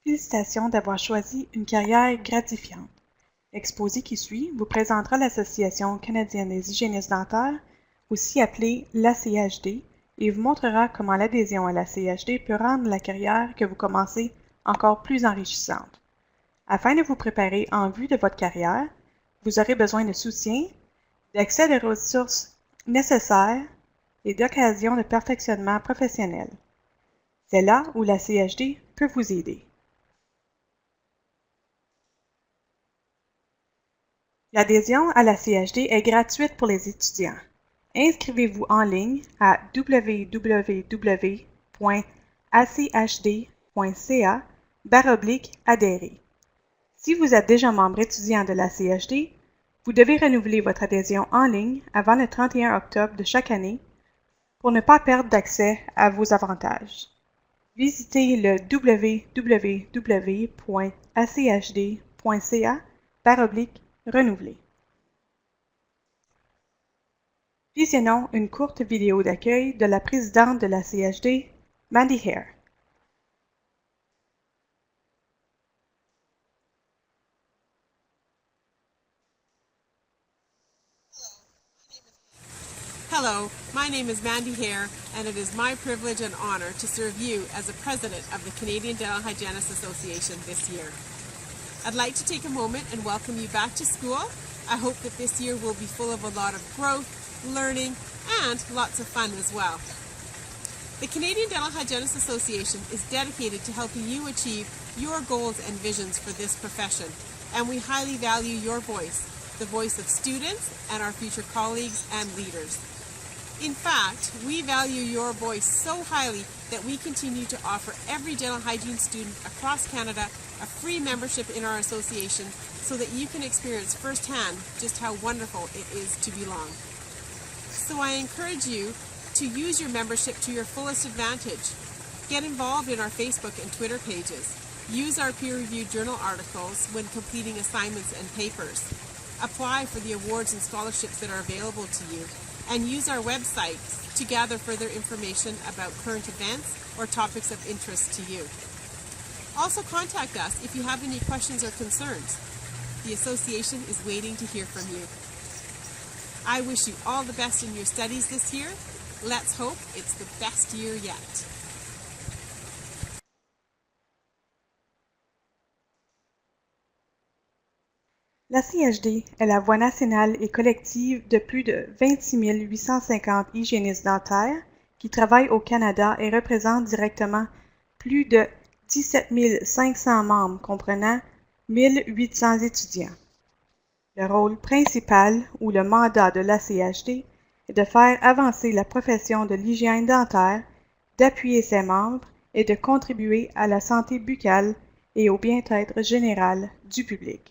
Félicitations d'avoir choisi une carrière gratifiante. L'exposé qui suit vous présentera l'Association canadienne des hygiénistes dentaires, aussi appelée l'ACHD, et vous montrera comment l'adhésion à l'ACHD peut rendre la carrière que vous commencez encore plus enrichissante. Afin de vous préparer en vue de votre carrière, vous aurez besoin de soutien, d'accès à des ressources nécessaires et d'occasions de perfectionnement professionnel. C'est là où l'ACHD peut vous aider. L'adhésion à la CHD est gratuite pour les étudiants. Inscrivez-vous en ligne à www.achd.ca/adhérer. Si vous êtes déjà membre étudiant de la CHD, vous devez renouveler votre adhésion en ligne avant le 31 octobre de chaque année pour ne pas perdre d'accès à vos avantages. Visitez le www.achd.ca/renouveler. Visionnons une courte vidéo d'accueil de la présidente de la CHD, Mandy Hare. Hello, my name is Mandy Hare, and it is my privilege and honor to serve you as the president of the Canadian Dental Hygienists Association this year. I'd like to take a moment and welcome you back to school. I hope that this year will be full of a lot of growth, learning, and lots of fun as well. The Canadian Dental Hygienists Association is dedicated to helping you achieve your goals and visions for this profession, and we highly value your voice, the voice of students and our future colleagues and leaders. In fact, we value your voice so highly that we continue to offer every dental hygiene student across Canada a free membership in our association so that you can experience firsthand just how wonderful it is to belong. So I encourage you to use your membership to your fullest advantage. Get involved in our Facebook and Twitter pages. Use our peer-reviewed journal articles when completing assignments and papers. Apply for the awards and scholarships that are available to you, and use our website to gather further information about current events or topics of interest to you. Also contact us if you have any questions or concerns. The association is waiting to hear from you. I wish you all the best in your studies this year. Let's hope it's the best year yet. La CHD est la voix nationale et collective de plus de 26 850 hygiénistes dentaires qui travaillent au Canada et représentent directement plus de 17 500 membres comprenant 1 800 étudiants. Le rôle principal ou le mandat de la CHD est de faire avancer la profession de l'hygiène dentaire, d'appuyer ses membres et de contribuer à la santé buccale et au bien-être général du public.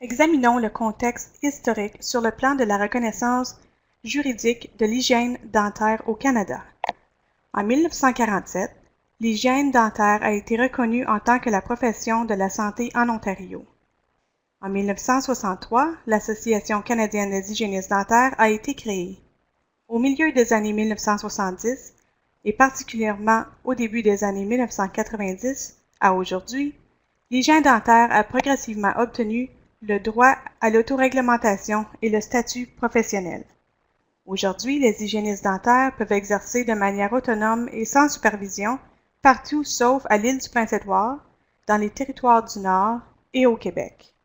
Examinons le contexte historique sur le plan de la reconnaissance juridique de l'hygiène dentaire au Canada. En 1947, l'hygiène dentaire a été reconnue en tant que la profession de la santé en Ontario. En 1963, l'Association canadienne des hygiénistes dentaires a été créée. Au milieu des années 1970, et particulièrement au début des années 1990 à aujourd'hui, l'hygiène dentaire a progressivement obtenu le droit à l'autoréglementation et le statut professionnel. Aujourd'hui, les hygiénistes dentaires peuvent exercer de manière autonome et sans supervision partout sauf à l'île du Prince-Édouard, dans les territoires du Nord et au Québec.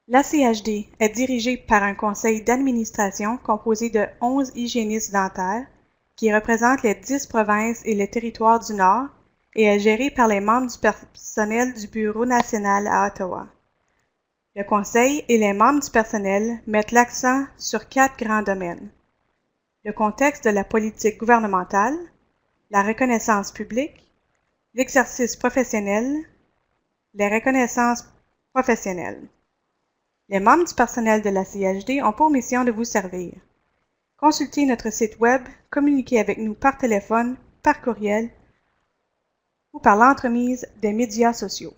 La CHD est dirigée par un conseil d'administration composé de 11 hygiénistes dentaires qui représentent les 10 provinces et les territoires du Nord et est gérée par les membres du personnel du Bureau national à Ottawa. Le conseil et les membres du personnel mettent l'accent sur 4 grands domaines: le contexte de la politique gouvernementale, la reconnaissance publique, l'exercice professionnel, les reconnaissances professionnelles. Les membres du personnel de la CHD ont pour mission de vous servir. Consultez notre site web, communiquez avec nous par téléphone, par courriel ou par l'entremise des médias sociaux.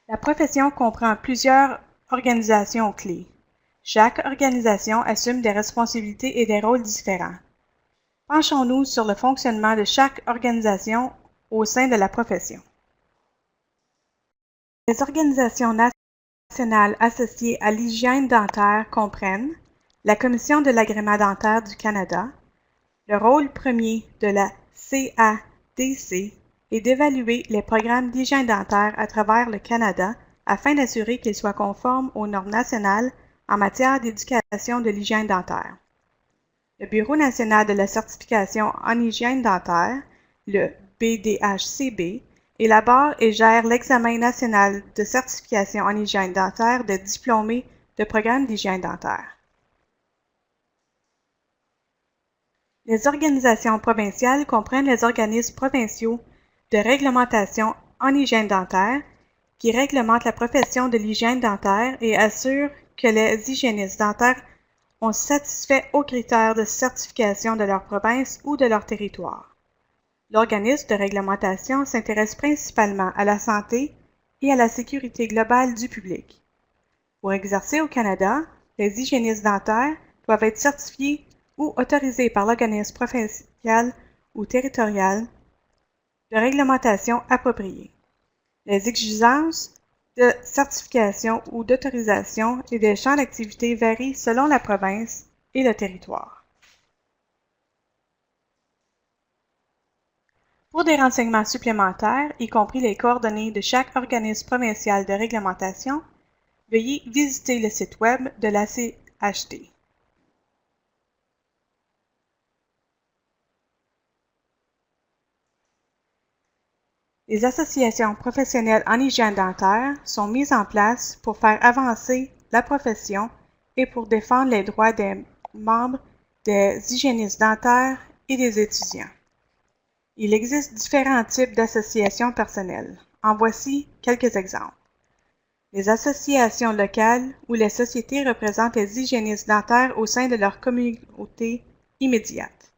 La profession comprend plusieurs organisations clés. Chaque organisation assume des responsabilités et des rôles différents. Penchons-nous sur le fonctionnement de chaque organisation au sein de la profession. Les organisations nationales associées à l'hygiène dentaire comprennent la Commission de l'agrément dentaire du Canada. Le rôle premier de la CADC est d'évaluer les programmes d'hygiène dentaire à travers le Canada afin d'assurer qu'ils soient conformes aux normes nationales en matière d'éducation de l'hygiène dentaire. Le Bureau national de la certification en hygiène dentaire, le BDHCB, élabore et gère l'examen national de certification en hygiène dentaire de diplômés de programmes d'hygiène dentaire. Les organisations provinciales comprennent les organismes provinciaux de réglementation en hygiène dentaire qui réglementent la profession de l'hygiène dentaire et assurent que les hygiénistes dentaires ont satisfait aux critères de certification de leur province ou de leur territoire. L'organisme de réglementation s'intéresse principalement à la santé et à la sécurité globale du public. Pour exercer au Canada, les hygiénistes dentaires doivent être certifiés ou autorisés par l'organisme provincial ou territorial de réglementation appropriée. Les exigences de certification ou d'autorisation et des champs d'activité varient selon la province et le territoire. Pour des renseignements supplémentaires, y compris les coordonnées de chaque organisme provincial de réglementation, veuillez visiter le site web de l'ACHD. Les associations professionnelles en hygiène dentaire sont mises en place pour faire avancer la profession et pour défendre les droits des membres des hygiénistes dentaires et des étudiants. Il existe différents types d'associations personnelles. En voici quelques exemples. Les associations locales où les sociétés représentent les hygiénistes dentaires au sein de leur communauté immédiate.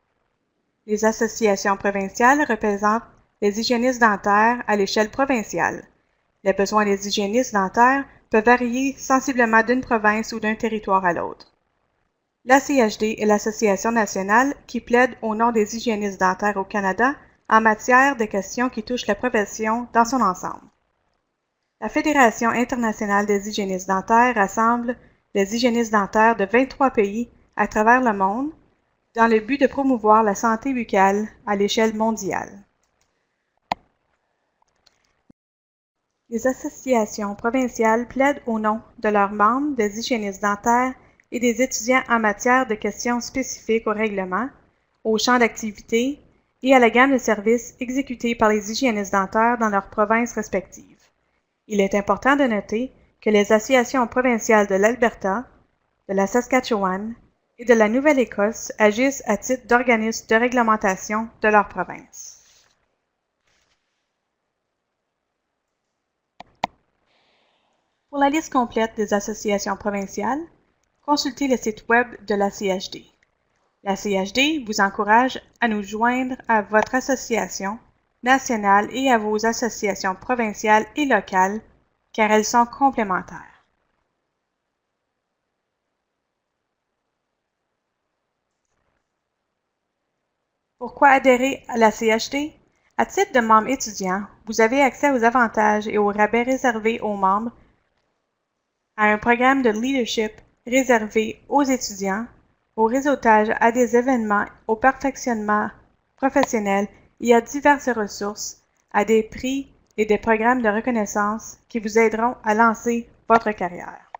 Les associations provinciales représentent les hygiénistes dentaires à l'échelle provinciale. Les besoins des hygiénistes dentaires peuvent varier sensiblement d'une province ou d'un territoire à l'autre. L'ACHD est l'association nationale qui plaide au nom des hygiénistes dentaires au Canada en matière de questions qui touchent la profession dans son ensemble. La Fédération internationale des hygiénistes dentaires rassemble les hygiénistes dentaires de 23 pays à travers le monde dans le but de promouvoir la santé buccale à l'échelle mondiale. Les associations provinciales plaident au nom de leurs membres des hygiénistes dentaires et des étudiants en matière de questions spécifiques au règlement, au champ d'activité et à la gamme de services exécutés par les hygiénistes dentaires dans leurs provinces respectives. Il est important de noter que les associations provinciales de l'Alberta, de la Saskatchewan et de la Nouvelle-Écosse agissent à titre d'organismes de réglementation de leur province. Pour la liste complète des associations provinciales, consultez le site web de la CHD. La CHD vous encourage à nous joindre à votre association nationale et à vos associations provinciales et locales, car elles sont complémentaires. Pourquoi adhérer à la CHD? À titre de membre étudiant, vous avez accès aux avantages et aux rabais réservés aux membres, à un programme de leadership réservé aux étudiants, au réseautage à des événements, au perfectionnement professionnel et à diverses ressources, à des prix et des programmes de reconnaissance qui vous aideront à lancer votre carrière.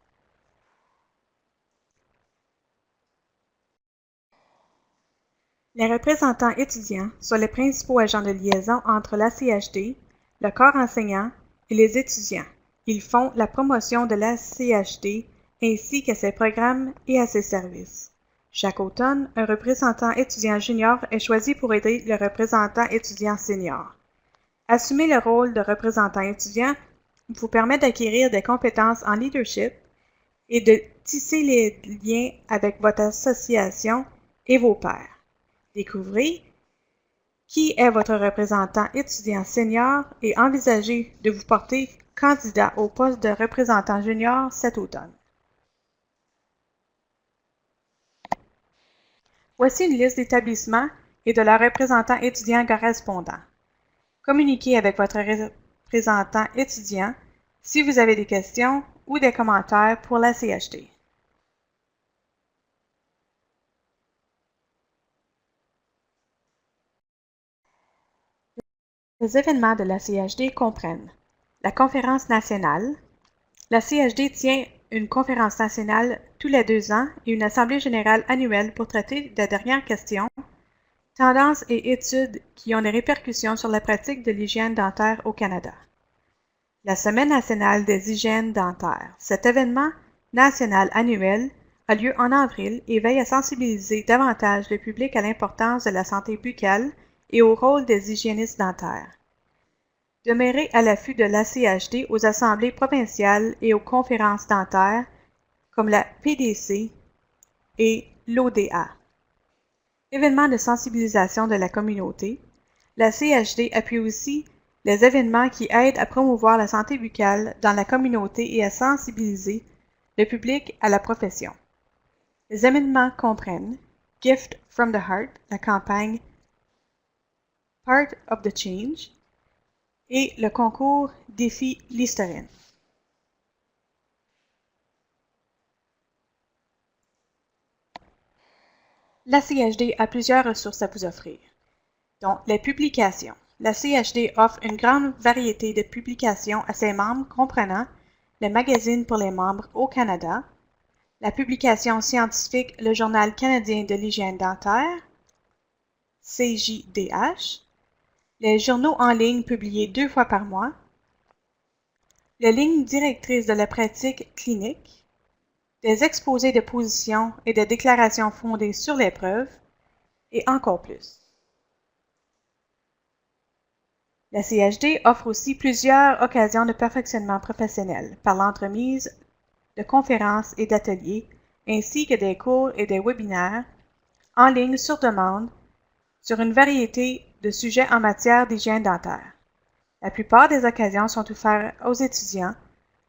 Les représentants étudiants sont les principaux agents de liaison entre la CHD, le corps enseignant et les étudiants. Ils font la promotion de la CHD ainsi qu'à ses programmes et à ses services. Chaque automne, un représentant étudiant junior est choisi pour aider le représentant étudiant senior. Assumer le rôle de représentant étudiant vous permet d'acquérir des compétences en leadership et de tisser les liens avec votre association et vos pairs. Découvrez qui est votre représentant étudiant senior et envisagez de vous porter candidat au poste de représentant junior cet automne. Voici une liste d'établissements et de leurs représentants étudiants correspondants. Communiquez avec votre représentant étudiant si vous avez des questions ou des commentaires pour la CHD. Les événements de la CHD comprennent la conférence nationale. La CHD tient une conférence nationale tous les 2 ans et une assemblée générale annuelle pour traiter de dernières questions, tendances et études qui ont des répercussions sur la pratique de l'hygiène dentaire au Canada. La Semaine nationale des hygiènes dentaires. Cet événement national annuel a lieu en avril et veille à sensibiliser davantage le public à l'importance de la santé buccale et au rôle des hygiénistes dentaires. Demeurez à l'affût de l'ACHD aux assemblées provinciales et aux conférences dentaires comme la PDC et l'ODA. Événements de sensibilisation de la communauté. La CHD appuie aussi les événements qui aident à promouvoir la santé buccale dans la communauté et à sensibiliser le public à la profession. Les événements comprennent Gift from the Heart, la campagne Part of the Change, et le concours Défi Listerine. La CHD a plusieurs ressources à vous offrir, dont les publications. La CHD offre une grande variété de publications à ses membres comprenant le magazine pour les membres au Canada, la publication scientifique Le Journal canadien de l'hygiène dentaire, CJDH, les journaux en ligne publiés 2 fois par mois, les lignes directrices de la pratique clinique, des exposés de position et des déclarations fondées sur les preuves, et encore plus. La CHD offre aussi plusieurs occasions de perfectionnement professionnel par l'entremise de conférences et d'ateliers, ainsi que des cours et des webinaires en ligne sur demande sur une variété de sujets en matière d'hygiène dentaire. La plupart des occasions sont offertes aux étudiants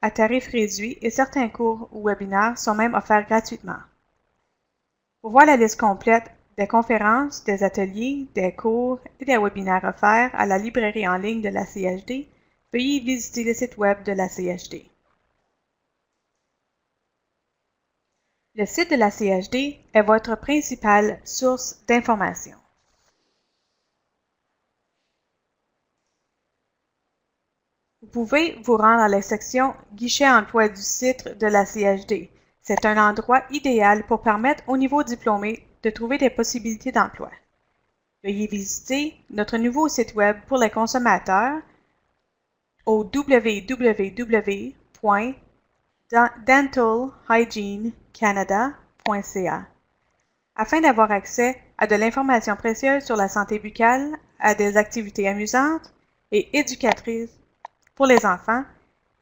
à tarif réduit et certains cours ou webinaires sont même offerts gratuitement. Pour voir la liste complète des conférences, des ateliers, des cours et des webinaires offerts à la librairie en ligne de la CHD, veuillez visiter le site web de la CHD. Le site de la CHD est votre principale source d'information. Vous pouvez vous rendre à la section « Guichet emploi » du site de la CHD. C'est un endroit idéal pour permettre aux nouveaux diplômés de trouver des possibilités d'emploi. Veuillez visiter notre nouveau site web pour les consommateurs au www.dentalhygienecanada.ca afin d'avoir accès à de l'information précieuse sur la santé buccale, à des activités amusantes et éducatrices pour les enfants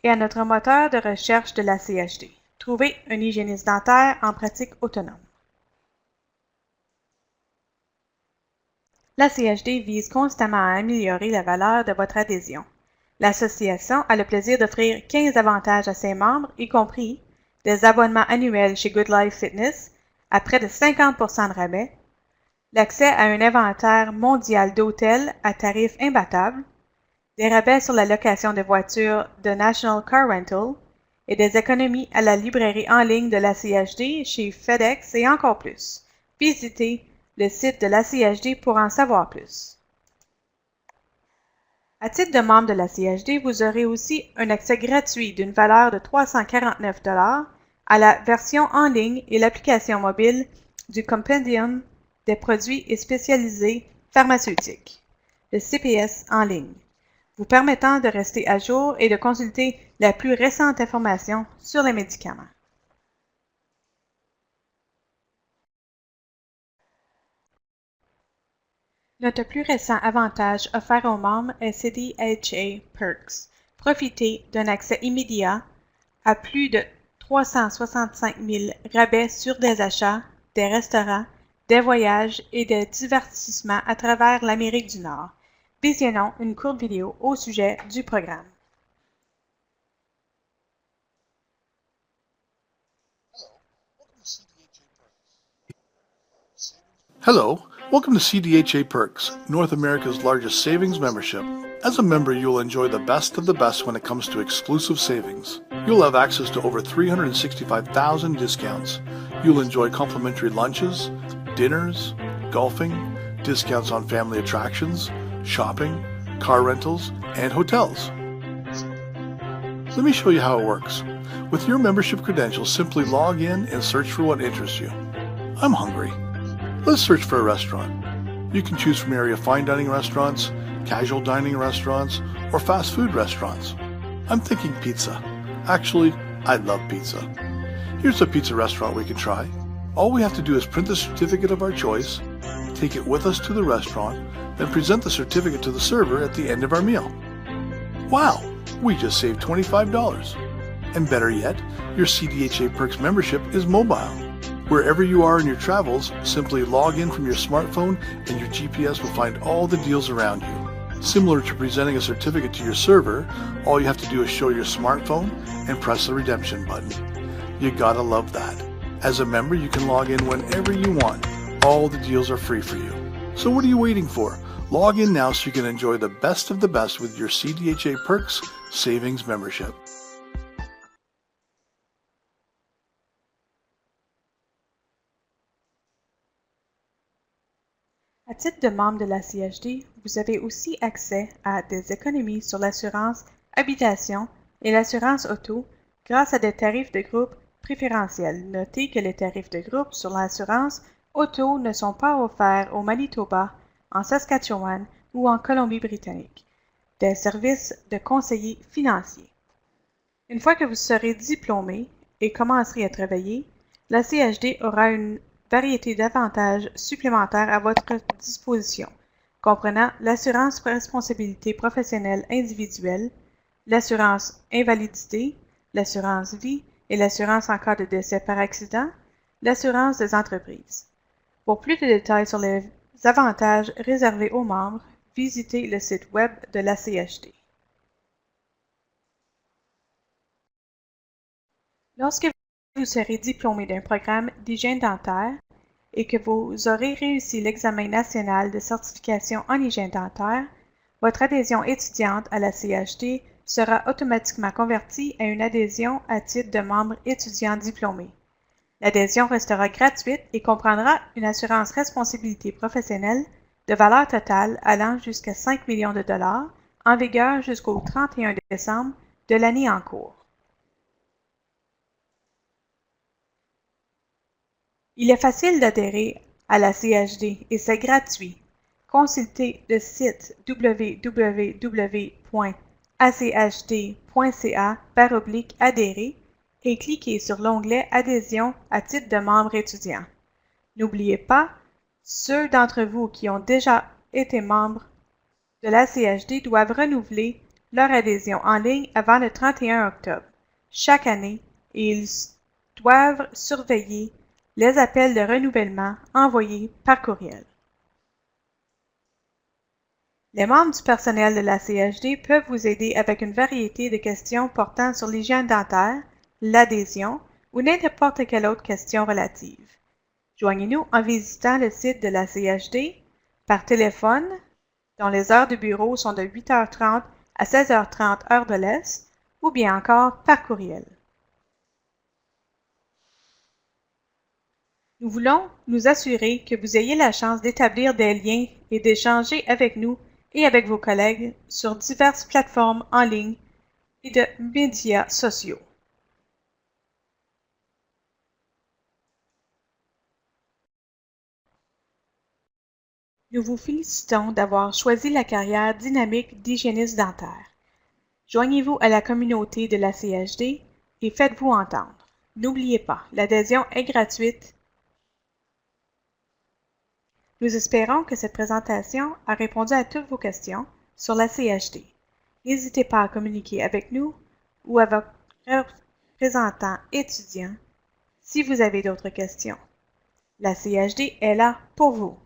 et à notre moteur de recherche de la CHD. Trouvez un hygiéniste dentaire en pratique autonome. La CHD vise constamment à améliorer la valeur de votre adhésion. L'association a le plaisir d'offrir 15 avantages à ses membres, y compris des abonnements annuels chez Good Life Fitness à près de 50% de rabais, l'accès à un inventaire mondial d'hôtels à tarifs imbattables, des rabais sur la location de voitures de National Car Rental et des économies à la librairie en ligne de la CHD chez FedEx et encore plus. Visitez le site de la CHD pour en savoir plus. À titre de membre de la CHD, vous aurez aussi un accès gratuit d'une valeur de 349 $ à la version en ligne et l'application mobile du Compendium des produits et spécialisés pharmaceutiques, le CPS en ligne, vous permettant de rester à jour et de consulter la plus récente information sur les médicaments. Notre plus récent avantage offert aux membres est CDHA Perks. Profitez d'un accès immédiat à plus de 365 000 rabais sur des achats, des restaurants, des voyages et des divertissements à travers l'Amérique du Nord. Visionnons une courte vidéo au sujet du programme. Hello, welcome to CDHA Perks, North America's largest savings membership. As a member, you'll enjoy the best of the best when it comes to exclusive savings. You'll have access to over 365,000 discounts. You'll enjoy complimentary lunches, dinners, golfing, discounts on family attractions, shopping, car rentals, and hotels. Let me show you how it works. With your membership credentials, simply log in and search for what interests you. I'm hungry. Let's search for a restaurant. You can choose from area fine dining restaurants, casual dining restaurants, or fast food restaurants. I'm thinking pizza. Actually, I love pizza. Here's a pizza restaurant we can try. All we have to do is print the certificate of our choice, take it with us to the restaurant, then present the certificate to the server at the end of our meal. Wow, we just saved $25. And better yet, your CDHA Perks membership is mobile. Wherever you are in your travels, simply log in from your smartphone and your GPS will find all the deals around you. Similar to presenting a certificate to your server, all you have to do is show your smartphone and press the redemption button. You gotta love that. As a member, you can log in whenever you want. All the deals are free for you. So what are you waiting for? Log in now so you can enjoy the best of the best with your CDHA Perks Savings membership. À titre de membre de la CHD, vous avez aussi accès à des économies sur l'assurance habitation et l'assurance auto grâce à des tarifs de groupe préférentiels. Notez que les tarifs de groupe sur l'assurance auto ne sont pas offerts au Manitoba, en Saskatchewan ou en Colombie-Britannique. Des services de conseiller financier. Une fois que vous serez diplômé et commencerez à travailler, la CHD aura une variété d'avantages supplémentaires à votre disposition, comprenant l'assurance responsabilité professionnelle individuelle, l'assurance invalidité, l'assurance vie et l'assurance en cas de décès par accident, l'assurance des entreprises. Pour plus de détails sur les avantages réservés aux membres, visitez le site web de la CHD. Lorsque vous serez diplômé d'un programme d'hygiène dentaire et que vous aurez réussi l'examen national de certification en hygiène dentaire, votre adhésion étudiante à la CHD sera automatiquement convertie à une adhésion à titre de membre étudiant diplômé. L'adhésion restera gratuite et comprendra une assurance responsabilité professionnelle de valeur totale allant jusqu'à 5 millions de dollars en vigueur jusqu'au 31 décembre de l'année en cours. Il est facile d'adhérer à la CHD et c'est gratuit. Consultez le site www.achd.ca/adhérer et cliquez sur l'onglet Adhésion à titre de membre étudiant. N'oubliez pas, ceux d'entre vous qui ont déjà été membres de la CHD doivent renouveler leur adhésion en ligne avant le 31 octobre chaque année et ils doivent surveiller les appels de renouvellement envoyés par courriel. Les membres du personnel de la CHD peuvent vous aider avec une variété de questions portant sur l'hygiène dentaire, l'adhésion ou n'importe quelle autre question relative. Joignez-nous en visitant le site de la CHD, par téléphone, dont les heures de bureau sont de 8h30 à 16h30 heure de l'Est, ou bien encore par courriel. Nous voulons nous assurer que vous ayez la chance d'établir des liens et d'échanger avec nous et avec vos collègues sur diverses plateformes en ligne et de médias sociaux. Nous vous félicitons d'avoir choisi la carrière dynamique d'hygiéniste dentaire. Joignez-vous à la communauté de la CHD et faites-vous entendre. N'oubliez pas, l'adhésion est gratuite. Nous espérons que cette présentation a répondu à toutes vos questions sur la CHD. N'hésitez pas à communiquer avec nous ou avec votre représentant étudiant si vous avez d'autres questions. La CHD est là pour vous.